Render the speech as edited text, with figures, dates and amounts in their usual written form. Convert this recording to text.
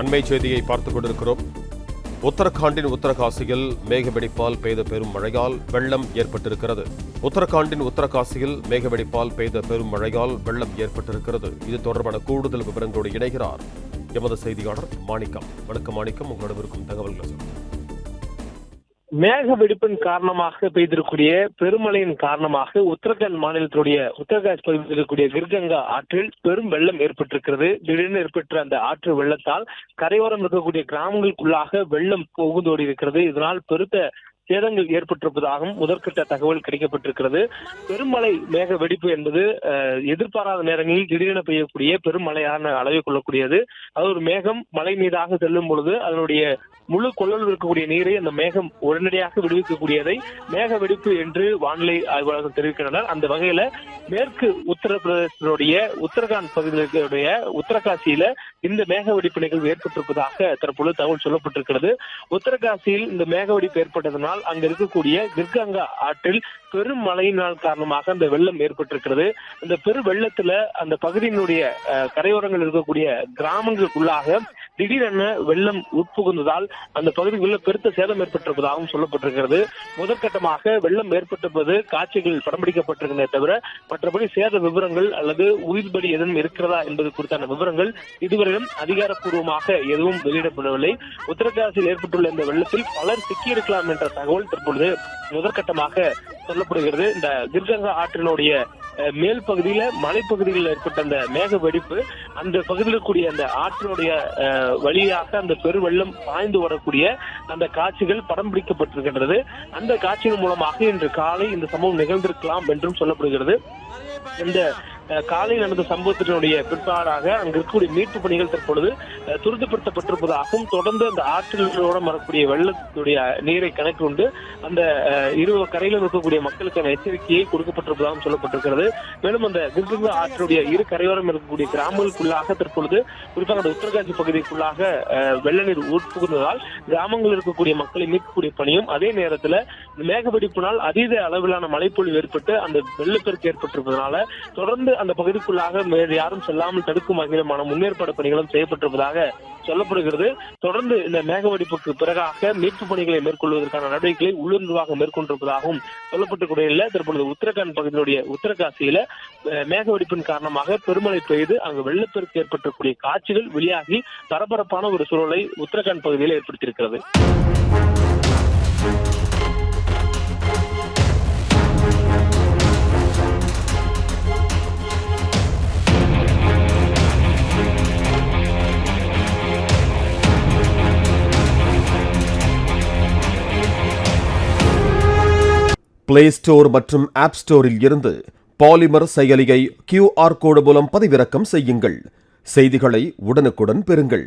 அண்மை செய்தியை பார்த்துக் கொண்டிருக்கிறோம். உத்தரகாண்டின் உத்தரகாசியில் மேகவெடிப்பால் பெய்த பெரும் மழையால் வெள்ளம் ஏற்பட்டிருக்கிறது. உத்தரகாண்டின் உத்தரகாசியில் மேகவெடிப்பால் பெய்த பெரும் மழையால் வெள்ளம் ஏற்பட்டிருக்கிறது. இது தொடர்பான கூடுதல் விவரங்களோடு இணைகிறார் எமது செய்தியாளர் மாணிக்கம். வணக்கம் மாணிக்கம், உங்களிடம் இருக்கும் தகவல்களை சொல்லுங்கள். மேக வெடிப்பின் காரணமாக பெய்திருக்கூடிய பெருமழையின் காரணமாக உத்தரகாண்ட் மாநிலத்துடைய உத்தரகாண்ட் பகுதியில் இருக்கக்கூடிய கிர்கங்கா ஆற்றில் பெரும் வெள்ளம் ஏற்பட்டிருக்கிறது. திடீர்னு ஏற்பட்ட அந்த ஆற்று வெள்ளத்தால் கரையோரம் இருக்கக்கூடிய கிராமங்களுக்குள்ளாக வெள்ளம் புகுந்தோடி இருக்கிறது. இதனால் பெருத்த சேதங்கள் ஏற்பட்டிருப்பதாகவும் முதற்கட்ட தகவல் கிடைக்கப்பட்டிருக்கிறது. பெருமழை மேக வெடிப்பு என்பது எதிர்பாராத நேரங்களில் திடீரென பெய்யக்கூடிய பெருமழையான அளவை கொள்ளக்கூடியது. அது ஒரு மேகம் மழை மீதாக செல்லும் பொழுது அதனுடைய முழு கொள்ளளவு இருக்கக்கூடிய நீரை அந்த மேகம் உடனடியாக விடுவிக்கக்கூடியதை மேக வெடிப்பு என்று வானிலை ஆய்வாளர்கள் தெரிவிக்கின்றனர். அந்த வகையில மேற்கு உத்தரப்பிரதேசத்தினுடைய உத்தரகாண்ட் பகுதிகளுடைய உத்தரகாசியில இந்த மேக வெடிப்பு நிகழ்வு ஏற்பட்டிருப்பதாக தற்பொழுது தகவல் சொல்லப்பட்டிருக்கிறது. உத்தரகாசியில் இந்த மேக வெடிப்பு ஏற்பட்டதனால் அங்க இருக்கக்கூடிய கிர்கங்கா ஆற்றில் பெரும் மழையினால் காரணமாக அந்த வெள்ளம் ஏற்பட்டிருக்கிறது. அந்த பெரு வெள்ளத்துல அந்த பகுதியினுடைய கரையோரங்கள் இருக்கக்கூடிய கிராமங்களுக்குள்ளாக திடீரென வெள்ளம் உட்புகுந்ததால் அந்த பகுதிக்குள்ள பெருத்த சேதம் ஏற்பட்டிருப்பதாகவும் சொல்லப்பட்டிருக்கிறது. முதற்கட்டமாக வெள்ளம் ஏற்பட்டிருப்பது காட்சிகள் படம் பிடிக்கப்பட்டிருக்கிறதே தவிர மற்றபடி சேத விவரங்கள் அல்லது உயிர்பலி எதுவும் இருக்கிறதா என்பது குறித்தான விவரங்கள் இதுவரையிலும் அதிகாரப்பூர்வமாக எதுவும் வெளியிடப்படவில்லை. உத்தரகாசியில் ஏற்பட்டுள்ள இந்த வெள்ளத்தில் பலர் சிக்கியிருக்கலாம் என்ற தகவல் தற்பொழுது முதற்கட்டமாக சொல்லப்படுகிறது. இந்த கிர்கங்கா ஆற்றினுடைய மேல் பகுதியில மலைப்பகுதிகளில் ஏற்பட்ட அந்த மேக வெடிப்பு அந்த பகுதியில் இருக்கக்கூடிய அந்த ஆற்றினுடைய வழியாக அந்த பெருவெள்ளம் பாய்ந்து வரக்கூடிய அந்த காட்சிகள் படம் பிடிக்கப்பட்டிருக்கின்றது. அந்த காட்சியின் மூலமாக இன்று காலை இந்த சம்பவம் நிகழ்ந்திருக்கலாம் என்றும் சொல்லப்படுகிறது. இந்த காலை நடந்த சம்பவத்தினுடைய பிற்பாடாக அங்கு இருக்கக்கூடிய மீட்பு பணிகள் தற்பொழுது துரிதப்படுத்தப்பட்டிருப்பதாகவும் தொடர்ந்து அந்த ஆற்றிலோட வரக்கூடிய வெள்ளத்துடைய நீரை கணக்கு கொண்டு அந்த இரு கரையிலும் இருக்கக்கூடிய மக்களுக்கான எச்சரிக்கையை கொடுக்கப்பட்டிருப்பதாகவும் சொல்லப்பட்டிருக்கிறது. மேலும் அந்த கிர்கங்கா ஆற்றுடைய இரு கரையோரம் இருக்கக்கூடிய கிராமங்களுக்குள்ளாக தற்பொழுது குறிப்பாக அந்த உத்தரகாசி பகுதிக்குள்ளாக வெள்ள நீர் உட்புகுந்ததால் கிராமங்களில் இருக்கக்கூடிய மக்களை மீட்கக்கூடிய பணியும் அதே நேரத்தில் மேக வெடிப்பினால் அதீத அளவிலான மழைப்பொழிவு ஏற்பட்டு அந்த வெள்ளப்பெருக்கு ஏற்பட்டிருப்பதனால தொடர்ந்து அந்த பகுதிக்குள்ளாக வேறு யாரும் செல்லாமல் தடுக்கும் வகையிலான முன்னேற்பாடு பணிகளும் செய்யப்பட்டிருப்பதாக சொல்லப்படுகிறது. தொடர்ந்து இந்த மேக வெடிப்புக்கு பிறகாக மீட்பு பணிகளை மேற்கொள்வதற்கான நடவடிக்கைகளை உள்ளூர் நிர்வாகம் மேற்கொண்டிருப்பதாகவும் சொல்லப்பட்டிருக்கூடிய தற்பொழுது உத்தரகாண்ட் பகுதியினுடைய உத்தரகாசியில மேக வெடிப்பின் காரணமாக பெருமழை பெய்து அங்கு வெள்ளப்பெருக்கு ஏற்பட்டிருக்கூடிய காட்சிகள் வெளியாகி பரபரப்பான ஒரு சூழலை உத்தரகாண்ட் பகுதியில் ஏற்படுத்தியிருக்கிறது. பிளே ஸ்டோர் மற்றும் ஆப் ஸ்டோரில் இருந்து பாலிமர் செயலியை QR கோடு மூலம் பதிவிறக்கம் செய்யுங்கள். செய்திகளை உடனுக்குடன் பெறுங்கள்.